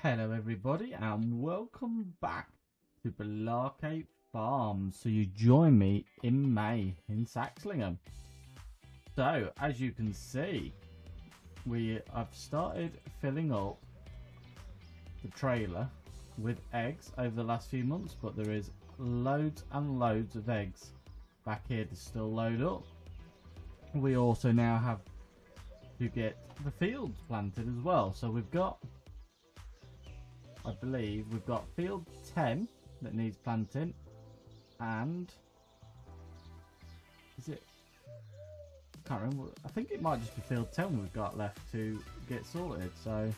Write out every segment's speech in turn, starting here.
Hello everybody and welcome back to Blarkate Farms. So you join me in May in Saxlingham. So as you can see, I've started filling up the trailer with eggs over the last few months, but there is loads and loads of eggs back here to still load up. We also now have to get the fields planted as well. So we've got, I believe we've got field 10 that needs planting, and is it, I can't remember, I think it might just be field 10 we've got left to get sorted. So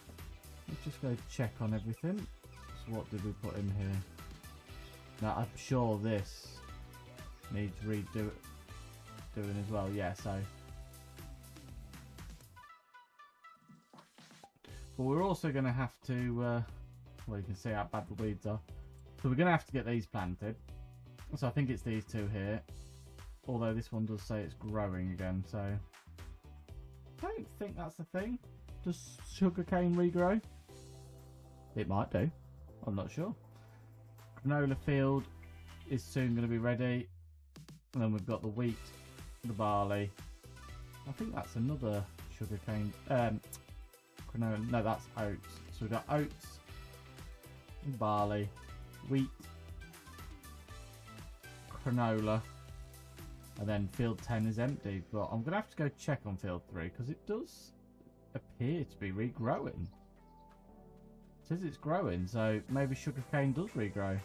let's just go check on everything. So what did we put in here? Now I'm sure this needs doing as well. Yeah, so but we're also going to have to well, you can see how bad the weeds are, so we're going to have to get these planted. So I think it's these two here, although this one does say it's growing again, so I don't think that's the thing. Does sugarcane regrow? It might do, I'm not sure. Canola field is soon going to be ready, and then we've got the wheat, the barley. I think that's another sugarcane, canola, no, that's oats. So we've got oats, barley, wheat, canola, and then field 10 is empty. But I'm gonna have to go check on field 3 because it does appear to be regrowing. It says it's growing, so maybe sugarcane does regrow.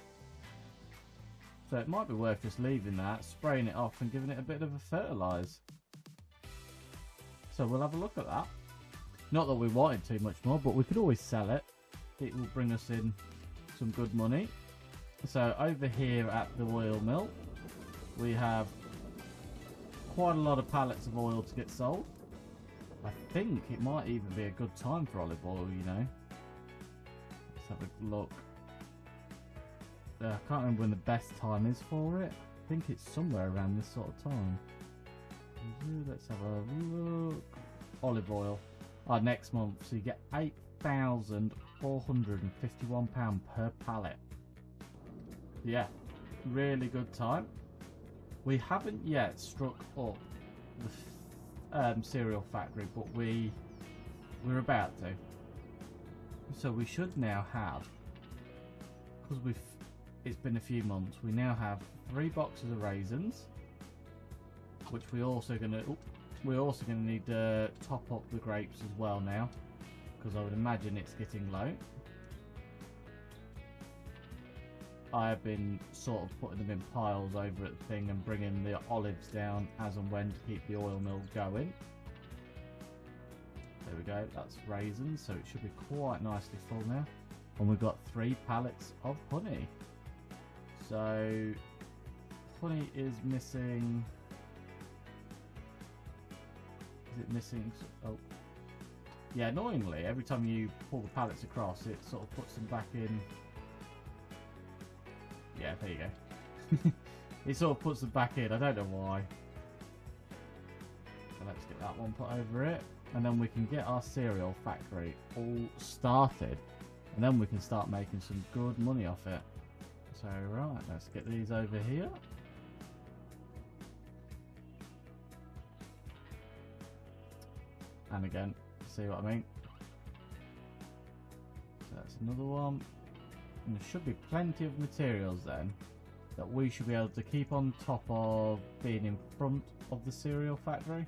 So it might be worth just leaving that, spraying it off and giving it a bit of a fertilise. So we'll have a look at that. Not that we wanted too much more, but we could always sell it. It will bring us in some good money. So over here at the oil mill, we have quite a lot of pallets of oil to get sold. I think it might even be a good time for olive oil, you know. Let's have a look. I can't remember when the best time is for it. I think it's somewhere around this sort of time. Let's have a look. Olive oil. Next month, so you get £8,451 per pallet. Yeah, really good time. We haven't yet struck up the cereal factory, but we're about to. So we should now have, because it's been a few months, we now have 3 boxes of raisins, which we're also gonna need to top up the grapes as well now, because I would imagine it's getting low. I have been sort of putting them in piles over at the thing and bringing the olives down as and when to keep the oil mill going. There we go, that's raisins, so it should be quite nicely full now. And we've got 3 pallets of honey. So honey is missing. Is it missing? Oh, yeah, annoyingly, every time you pull the pallets across, it sort of puts them back in. Yeah, there you go. It sort of puts them back in. I don't know why. So let's get that one put over it. And then we can get our cereal factory all started. And then we can start making some good money off it. So, right, let's get these over here. And again, see what I mean? So that's another one. And there should be plenty of materials then that we should be able to keep on top of being in front of the cereal factory.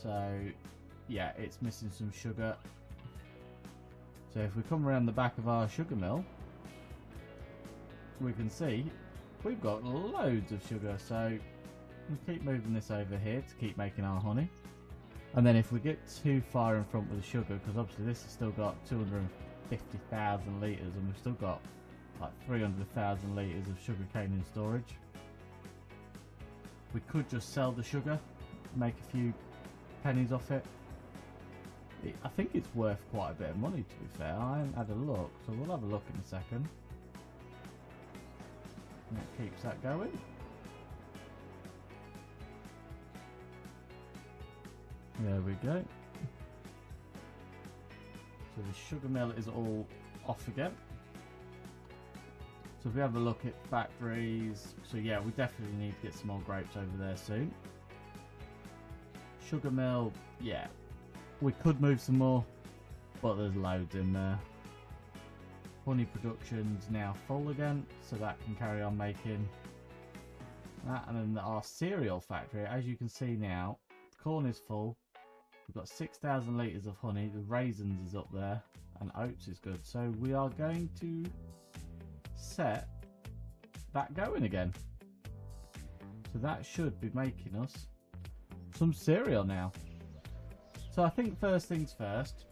So yeah, it's missing some sugar. So if we come around the back of our sugar mill, we can see we've got loads of sugar. So we'll keep moving this over here to keep making our honey. And then if we get too far in front with the sugar, because obviously this has still got 250,000 litres and we've still got like 300,000 litres of sugar cane in storage, we could just sell the sugar, make a few pennies off it. I think it's worth quite a bit of money, to be fair. I haven't had a look, so we'll have a look in a second. And that keeps that going. There we go. So the sugar mill is all off again. So if we have a look at factories, so yeah, we definitely need to get some more grapes over there soon. Sugar mill, yeah, we could move some more, but there's loads in there. Honey production's now full again, so that can carry on making that. And then our cereal factory, as you can see now, the corn is full. We've got 6,000 litres of honey, the raisins is up there, and oats is good. So we are going to set that going again. So that should be making us some cereal now. So I think first things first,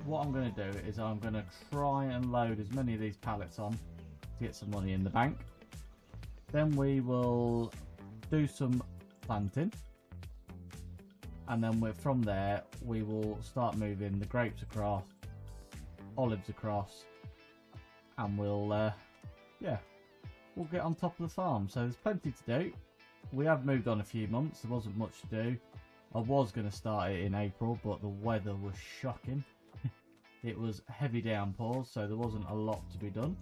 what I'm going to do is I'm going to try and load as many of these pallets on to get some money in the bank. Then we will do some planting, and then from there we will start moving the grapes across, olives across, and we'll get on top of the farm. So there's plenty to do. We have moved on a few months, there wasn't much to do. I was going to start it in April, but the weather was shocking. It was heavy downpours, so there wasn't a lot to be done.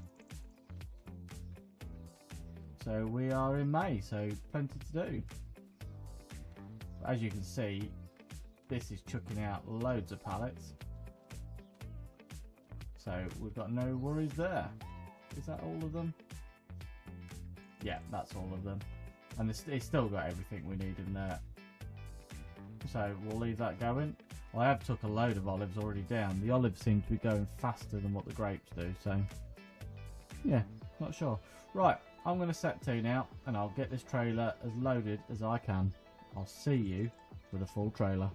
So we are in May, so plenty to do. As you can see, this is chucking out loads of pallets. So we've got no worries there. Is that all of them? Yeah, that's all of them. And it's still got everything we need in there. So we'll leave that going. I have took a load of olives already down. The olives seem to be going faster than what the grapes do. So yeah, not sure. Right, I'm going to set to now, and I'll get this trailer as loaded as I can. I'll see you with a full trailer.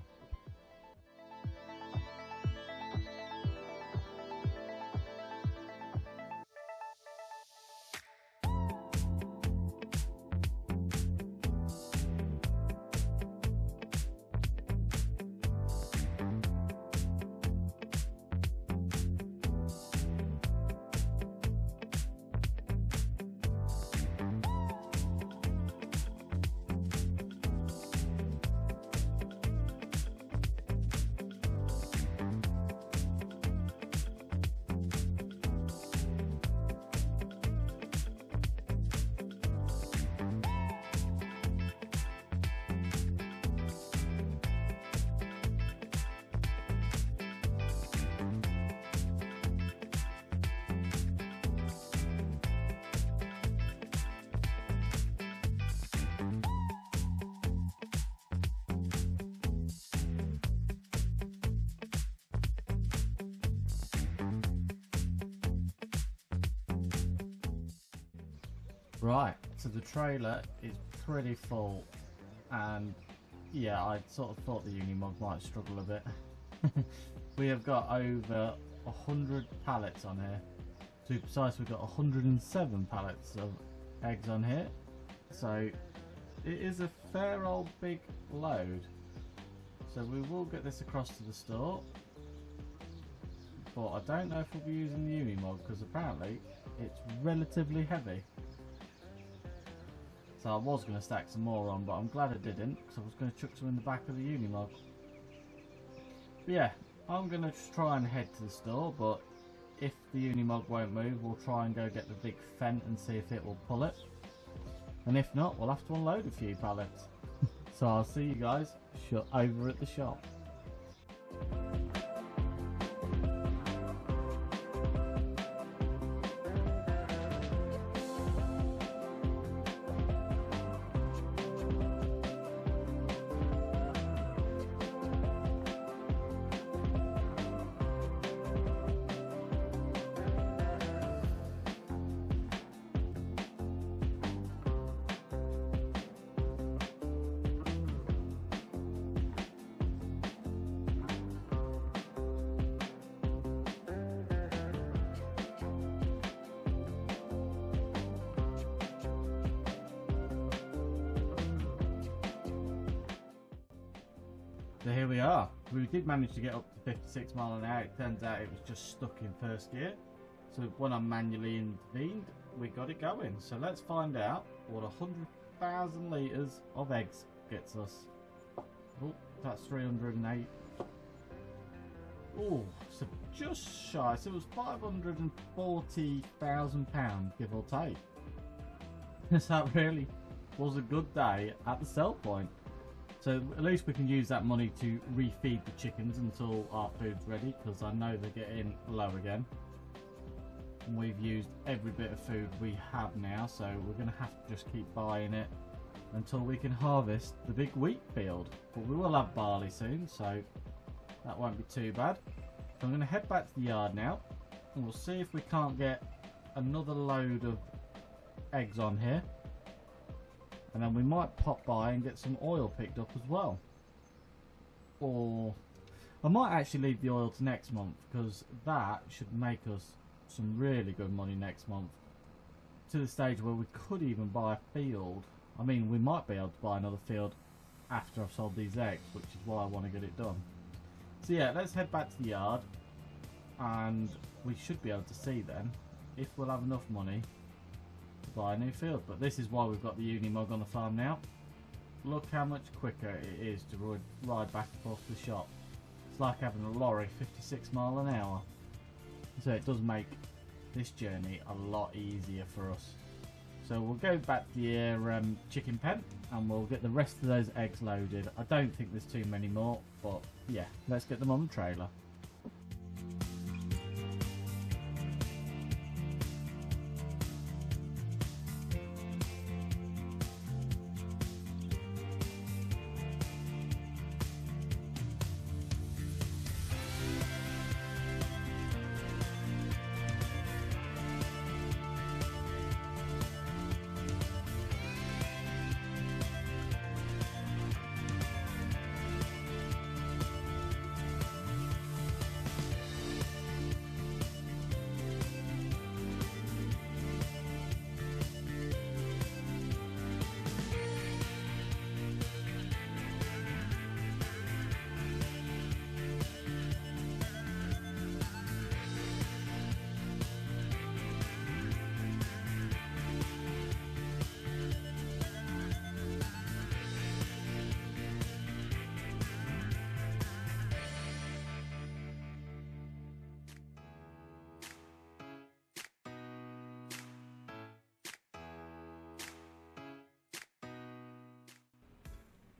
Right, so the trailer is pretty full, and yeah, I sort of thought the Unimog might struggle a bit. We have got over 100 pallets on here. To be precise, we've got 107 pallets of eggs on here, so it is a fair old big load. So we will get this across to the store, but I don't know if we'll be using the Unimog because apparently it's relatively heavy. So I was going to stack some more on, but I'm glad I didn't, because I was going to chuck some in the back of the Unimog. But yeah, I'm going to just try and head to the store, but if the Unimog won't move, we'll try and go get the big Fendt and see if it will pull it. And if not, we'll have to unload a few pallets. So I'll see you guys over at the shop. So here we are. We did manage to get up to 56 miles an hour. It turns out it was just stuck in first gear. So when I manually intervened, we got it going. So let's find out what 100,000 litres of eggs gets us. Oh, that's 308. Oh, so just shy. So it was £540,000, give or take. That really was a good day at the sell point. So at least we can use that money to refeed the chickens until our food's ready, because I know they're getting low again. And we've used every bit of food we have now, so we're going to have to just keep buying it until we can harvest the big wheat field. But we will have barley soon, so that won't be too bad. So I'm going to head back to the yard now, and we'll see if we can't get another load of eggs on here. And then we might pop by and get some oil picked up as well. Or I might actually leave the oil to next month, because that should make us some really good money next month. To the stage where we could even buy a field. I mean, we might be able to buy another field after I've sold these eggs, which is why I want to get it done. So yeah, let's head back to the yard, and we should be able to see then if we'll have enough money to buy a new field. But this is why we've got the Unimog on the farm now. Look how much quicker it is to ride back and forth to the shop. It's like having a lorry 56 miles an hour. So it does make this journey a lot easier for us. So we'll go back to the chicken pen, and we'll get the rest of those eggs loaded. I don't think there's too many more, but yeah, let's get them on the trailer.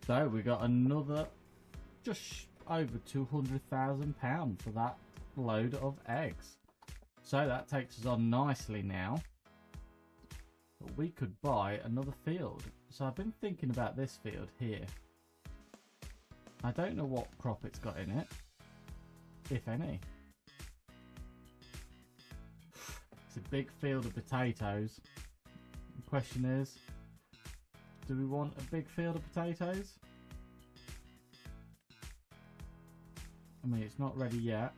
So we got another just over £200,000 for that load of eggs. So that takes us on nicely now. But we could buy another field. So I've been thinking about this field here. I don't know what crop it's got in it, if any. It's a big field of potatoes. The question is, do we want a big field of potatoes? I mean, it's not ready yet,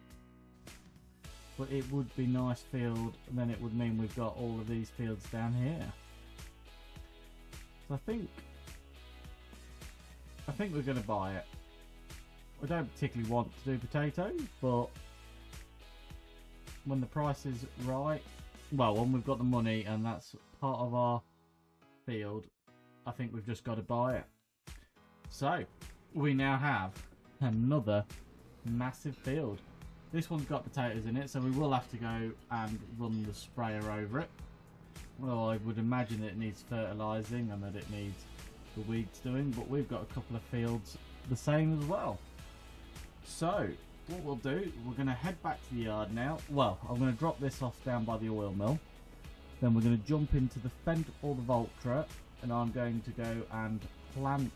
but it would be nice field, and then it would mean we've got all of these fields down here. So I think we're going to buy it. I don't particularly want to do potatoes, but when the price is right, well, when we've got the money and that's part of our field, I think we've just got to buy it. So we now have another massive field. This one's got potatoes in it, so we will have to go and run the sprayer over it. Well, I would imagine that it needs fertilising and that it needs the weeds doing, but we've got a couple of fields the same as well. So what we'll do, we're going to head back to the yard now. Well, I'm going to drop this off down by the oil mill, then we're going to jump into the Fendt or the Voltra, and I'm going to go and plant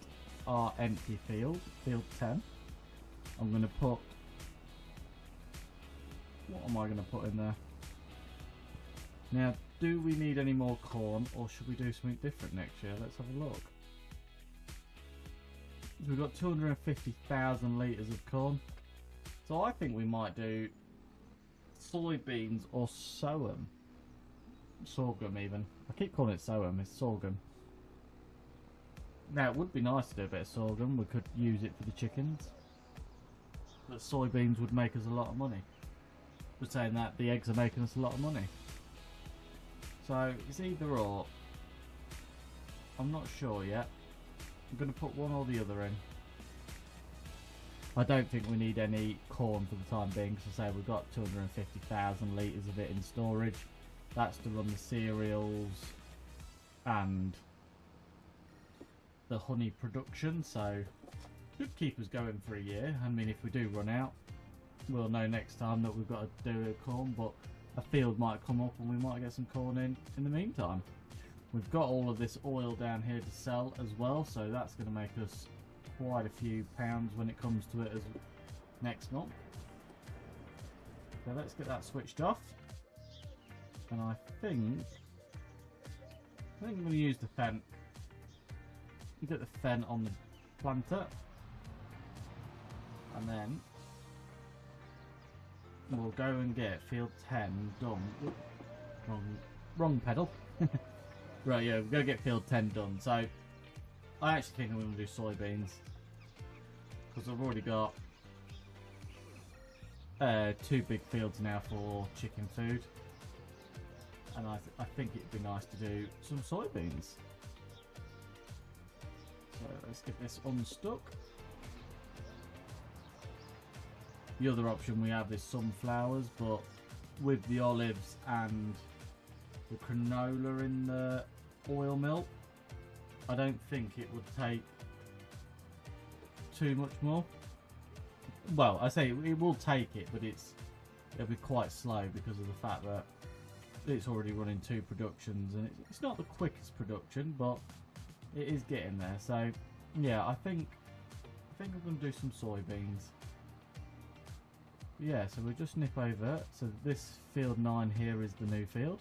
our empty field, field 10. I'm going to put, what am I going to put in there? Now, do we need any more corn, or should we do something different next year? Let's have a look. So we've got 250,000 litres of corn. So I think we might do soybeans or sorghum. Sorghum even. I keep calling it sorghum, it's sorghum. Now it would be nice to do a bit of sorghum, we could use it for the chickens. But soybeans would make us a lot of money. We're saying that the eggs are making us a lot of money. So it's either or. I'm not sure yet. I'm going to put one or the other in. I don't think we need any corn for the time being, because I say we've got 250,000 litres of it in storage. That's to run the cereals and the honey production, so should keep us going for a year. I mean, if we do run out, we'll know next time that we've got to do a corn, but a field might come up and we might get some corn in the meantime. We've got all of this oil down here to sell as well, so that's going to make us quite a few pounds when it comes to it as next month. So let's get that switched off, and I think I'm going to use the Fendt. Get the Fendt on the planter, and then we'll go and get field 10 done. Ooh, wrong pedal. Right, yeah, we're going to get field 10 done. So I actually think I'm going to do soybeans, because I've already got 2 big fields now for chicken food, and I think it'd be nice to do some soybeans. So let's get this unstuck. The other option we have is sunflowers, but with the olives and the canola in the oil mill, I don't think it would take too much more. Well, I say it will take it, but it'll be quite slow because of the fact that it's already running 2 productions, and it's not the quickest production, but it is getting there. So yeah, I think I'm going to do some soybeans. Yeah, so we'll just nip over. So this field 9 here is the new field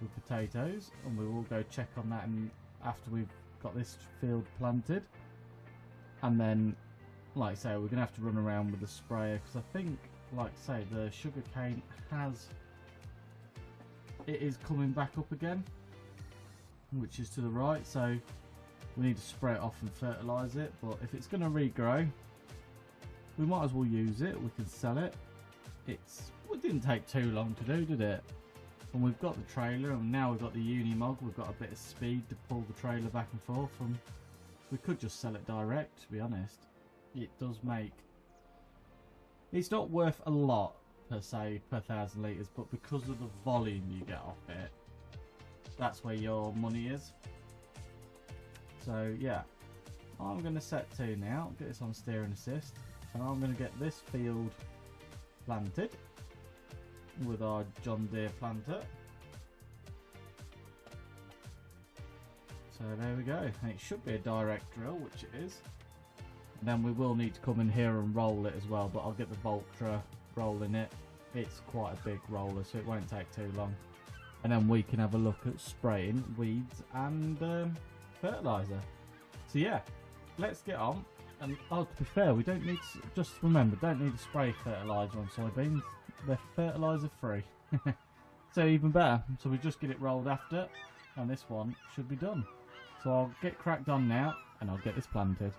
with potatoes, and we will go check on that after we've got this field planted. And then, like I say, we're going to have to run around with the sprayer, because I think, like I say, the sugar cane is coming back up again, which is to the right, so we need to spray it off and fertilise it. But if it's going to regrow, we might as well use it. We can sell it. It didn't take too long to do, did it? And we've got the trailer, and now we've got the Unimog. We've got a bit of speed to pull the trailer back and forth, and we could just sell it direct, to be honest. It does make... It's not worth a lot, per se, per 1,000 litres, but because of the volume you get off it, that's where your money is. So, yeah. I'm going to set 2 now, get this on steering assist, and I'm going to get this field planted with our John Deere planter. So there we go, and it should be a direct drill, which it is. And then we will need to come in here and roll it as well, but I'll get the Voltra rolling it. It's quite a big roller, so it won't take too long. And then we can have a look at spraying weeds and fertiliser. So yeah, let's get on. And oh, to be fair, we don't need to, just remember, don't need to spray fertiliser on soybeans. They're fertiliser free. So even better. So we just get it rolled after, and this one should be done. So I'll get cracked on now, and I'll get this planted.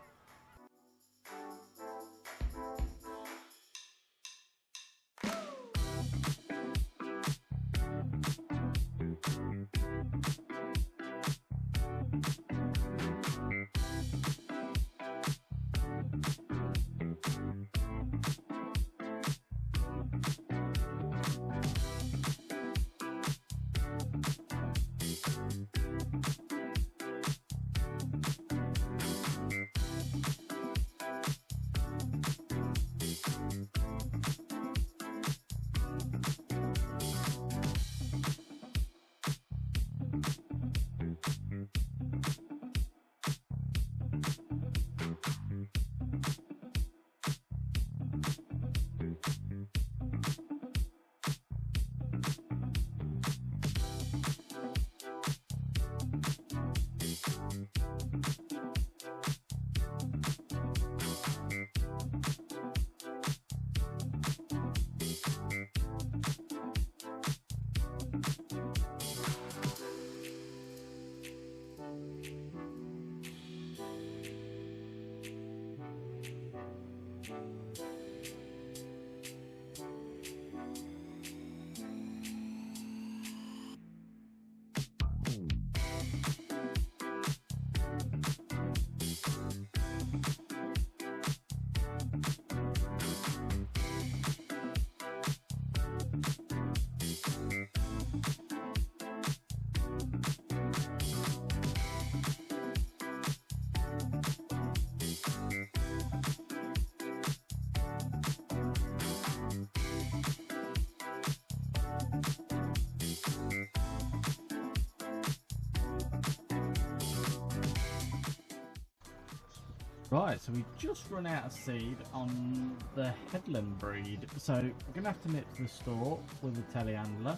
Right, so we just run out of seed on the headland breed, so we're going to have to nip to the store with a telehandler,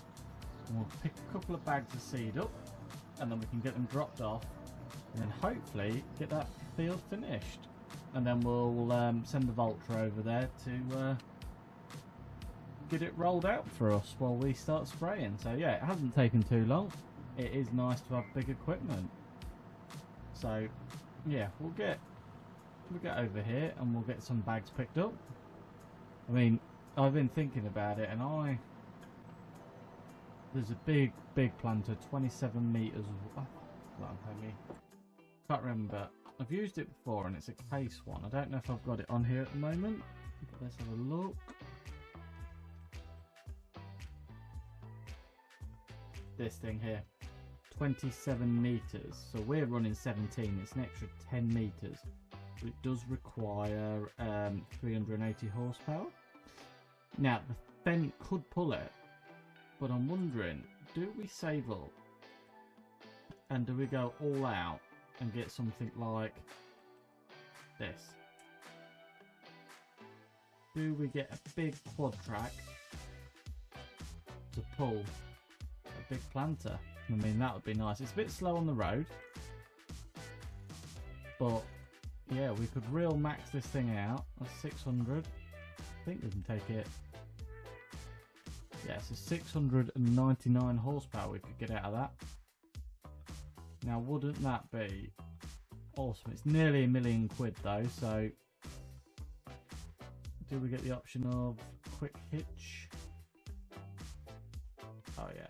and we'll pick a couple of bags of seed up, and then we can get them dropped off, and then hopefully get that field finished. And then we'll send the Vulture over there to get it rolled out for us while we start spraying. So yeah, it hasn't taken too long. It is nice to have big equipment. So yeah, we'll get over here and we'll get some bags picked up. I mean, I've been thinking about it, and there's a big planter, 27 meters. Can't remember. I've used it before and it's a case one. I don't know if I've got it on here at the moment. Let's have a look. This thing here, 27 meters. So we're running 17. It's an extra 10 meters. But it does require 380 horsepower. Now the Fendt could pull it, but I'm wondering, do we save up and do we go all out and get something like this? Do we get a big quad track to pull a big planter? I mean, that would be nice. It's a bit slow on the road, but yeah, we could real max this thing out. That's 600. I think we can take it. Yeah, so 699 horsepower we could get out of that. Now, wouldn't that be awesome? It's nearly £1 million though, so do we get the option of quick hitch? Oh yeah.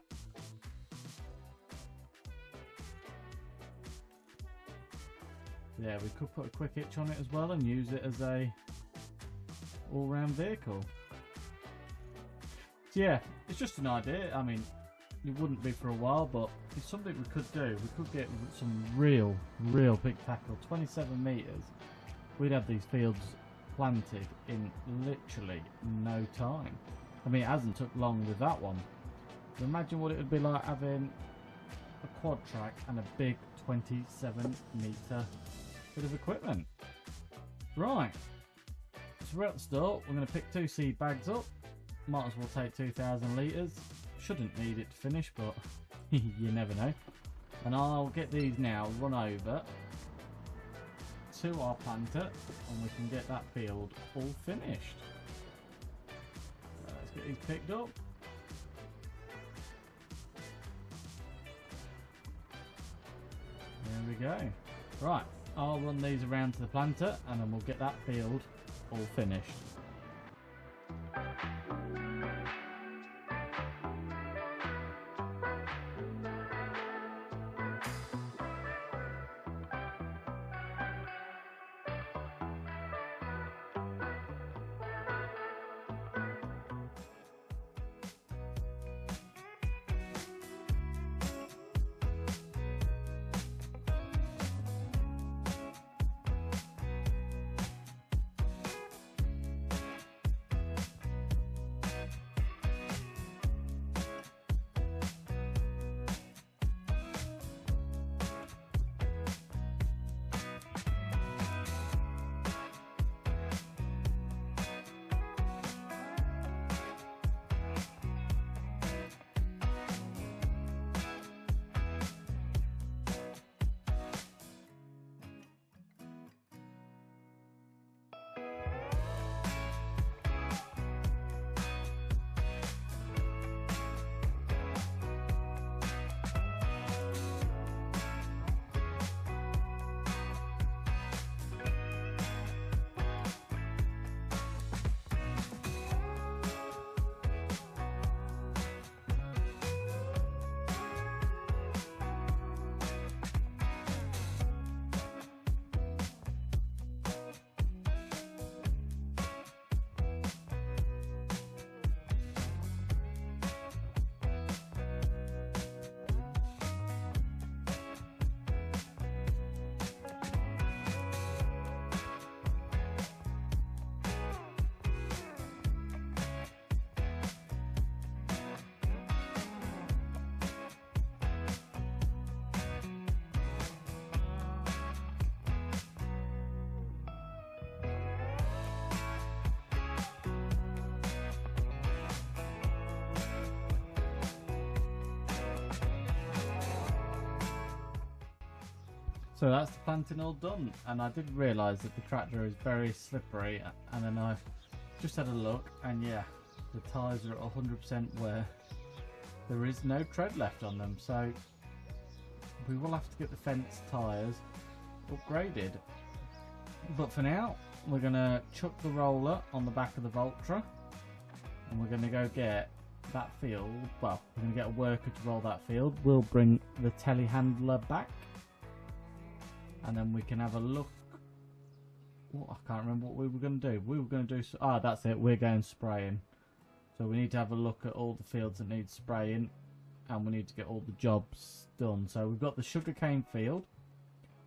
Yeah, we could put a quick hitch on it as well and use it as a all-round vehicle. So yeah, it's just an idea. I mean, it wouldn't be for a while, but it's something we could do. We could get some real big tackle. 27 meters. We'd have these fields planted in literally no time. I mean, it hasn't took long with that one. So imagine what it would be like having a quad track and a big 27 meter bit of equipment. Right. So we're at the store. We're going to pick 2 seed bags up. Might as well take 2,000 litres. Shouldn't need it to finish, but you never know. And I'll get these now, run over to our planter, and we can get that field all finished. Let's get these picked up. There we go. Right, I'll run these around to the planter, and then we'll get that field all finished. So that's the planting all done, and I did realise that the tractor is very slippery, and then I just had a look, and yeah, the tyres are at 100% where there is no tread left on them, so we will have to get the Fendt tyres upgraded. But for now, we're going to chuck the roller on the back of the Voltra, and we're going to go get that field. Well, we're going to get a worker to roll that field. We'll bring the telehandler back, and then we can have a look. Oh, I can't remember what we were going to do. We were going to do... that's it. We're going spraying. So we need to have a look at all the fields that need spraying, and we need to get all the jobs done. So we've got the sugarcane field.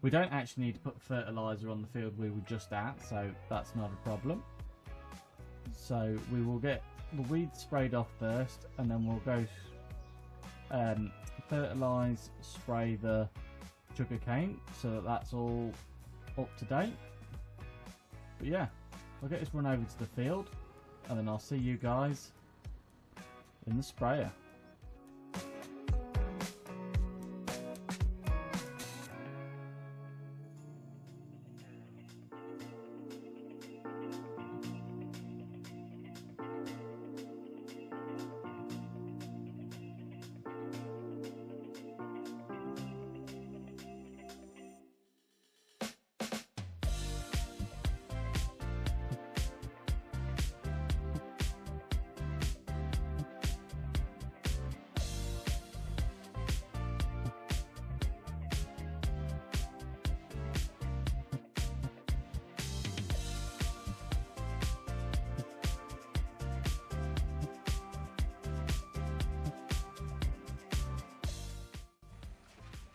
We don't actually need to put fertiliser on the field we were just at, so that's not a problem. So we will get the weeds sprayed off first, and then we'll go fertilise, spray the sugarcane, so that that's all up to date. But yeah, we'll get this run over to the field, and then I'll see you guys in the sprayer.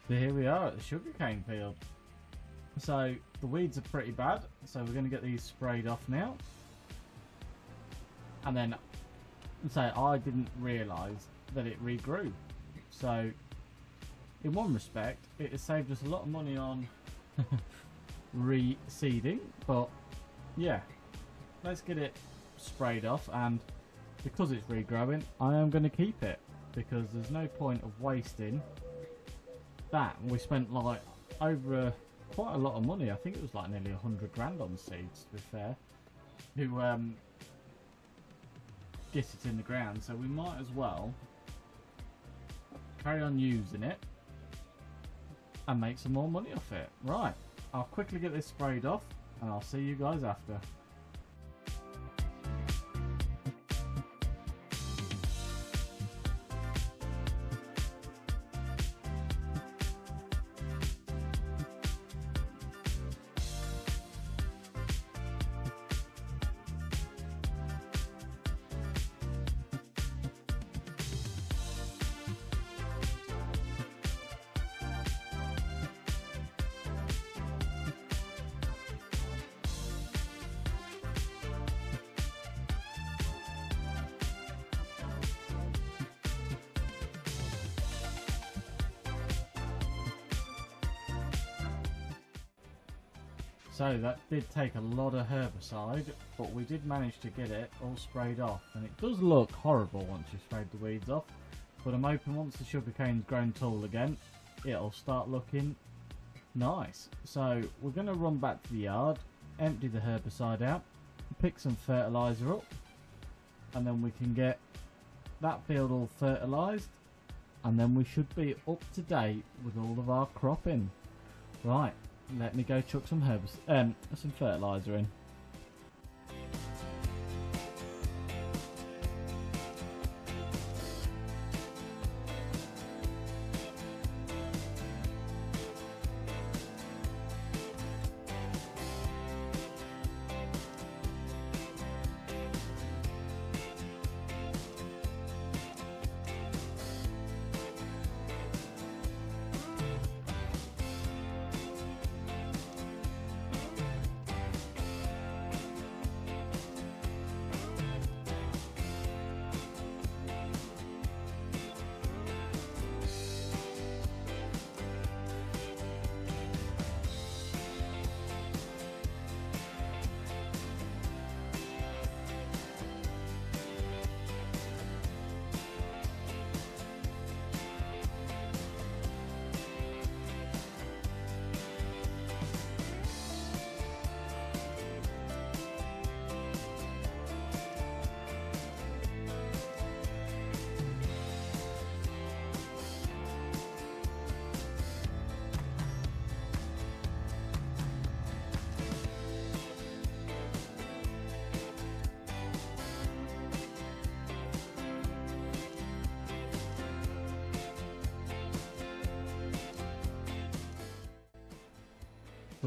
So here we are at the sugarcane field. So the weeds are pretty bad, so we're going to get these sprayed off now. And then, I didn't realise that it regrew. So in one respect, it has saved us a lot of money on reseeding, but yeah, let's get it sprayed off, and because it's regrowing, I am going to keep it, because there's no point of wasting that. We spent like over quite a lot of money. I think it was like nearly 100 grand on seeds, to be fair, to get it in the ground, so we might as well carry on using it and make some more money off it. Right, I'll quickly get this sprayed off, and I'll see you guys after. So that did take a lot of herbicide, but we did manage to get it all sprayed off, and it does look horrible once you sprayed the weeds off, but I'm hoping once the sugarcane's grown tall again, it'll start looking nice. So we're going to run back to the yard, empty the herbicide out, pick some fertiliser up, and then we can get that field all fertilised, and then we should be up to date with all of our cropping. Right. Let me go chuck some some fertiliser in.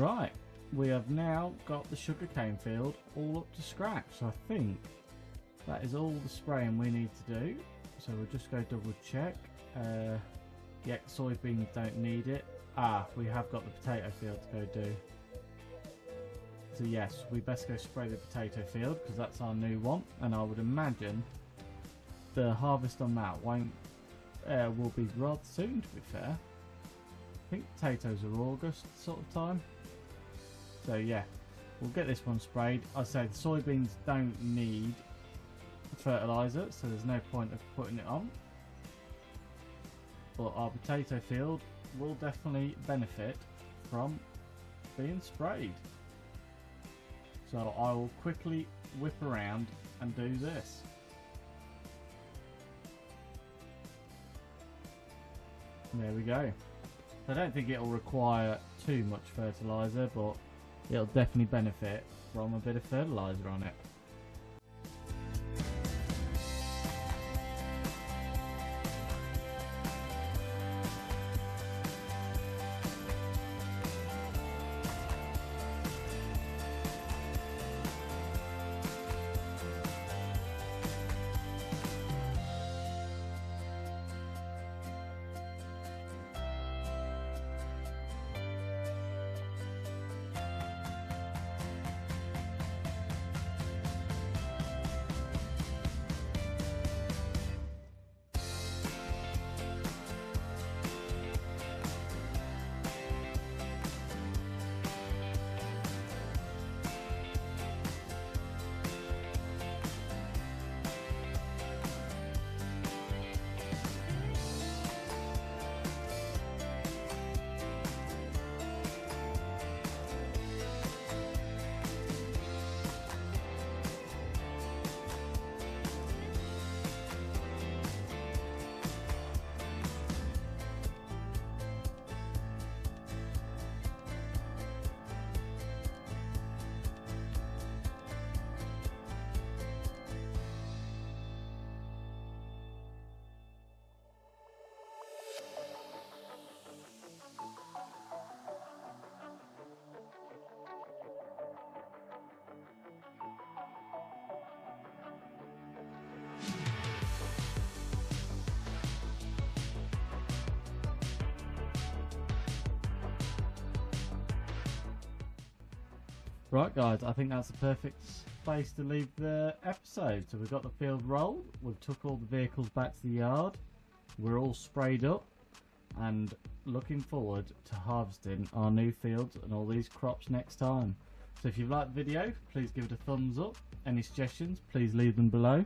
Right, we have now got the sugarcane field all up to scratch. So I think that is all the spraying we need to do. So we'll just go double check. Yeah, soybeans don't need it. We have got the potato field to go do. So yes, we best go spray the potato field because that's our new one, and I would imagine the harvest on that will be rather soon, to be fair. I think potatoes are August sort of time. So yeah, we'll get this one sprayed. I say the soybeans don't need fertiliser, so there's no point of putting it on. But our potato field will definitely benefit from being sprayed. So I will quickly whip around and do this. There we go. I don't think it'll require too much fertiliser, but it'll definitely benefit from a bit of fertiliser on it. Right guys, I think that's the perfect space to leave the episode. So we've got the field rolled, we've took all the vehicles back to the yard, we're all sprayed up and looking forward to harvesting our new fields and all these crops next time. So if you've liked the video, please give it a thumbs up. Any suggestions, please leave them below.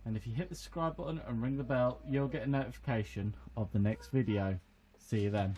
And if you hit the subscribe button and ring the bell, you'll get a notification of the next video. See you then.